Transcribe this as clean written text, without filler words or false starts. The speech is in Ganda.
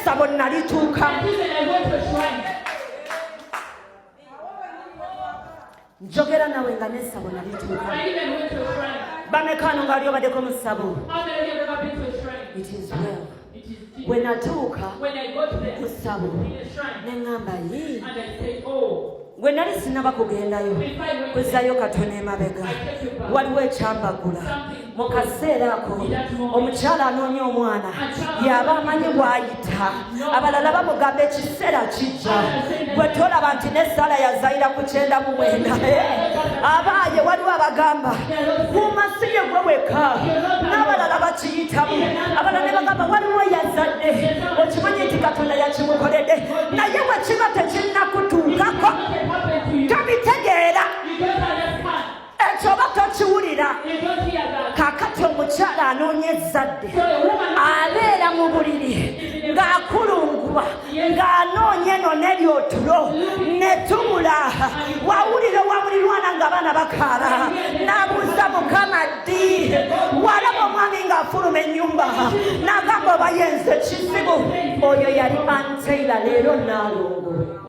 n'essabo nalituuka njogera nawe nga n'essabo nalituuka bamekano ng'ali obaddeko mu ssabo. It is well. Bwe natuuka ku ssabo ne ŋŋamba ye gwe nali sinaba kugendayo kuzzayo katono emabega waliwo ekyambagula mu kaseera ako omukyala anoonya omwana yaba amanyi bw'ayita abalala bamugamba ekiseera kijja gwe tolaba nti ne Saala yazayira ku 99 abaaye waliwo abagamba kuuma si ye gwe weka n'abalala bakiyitamu abalala ne bagamba waliwo yazadde okimanyi nti Katonda yakimukoledde naye bwe kiba tekinnakutuukako tobitegeera ekyo oba tokiwulira. Kaakati omukyala anoonya ezzadde abeera mu buliri ng'akulungubwa ng'anoonya eno n'eryotulo ne tubula wawulira owamulirwana ng'abaana bakaaba n'abuuza Mukama ddi walaba omwami ng'afuluma ennyumba n'agamba oba yenze kizibu oyo yali Anteila leero Naalongo.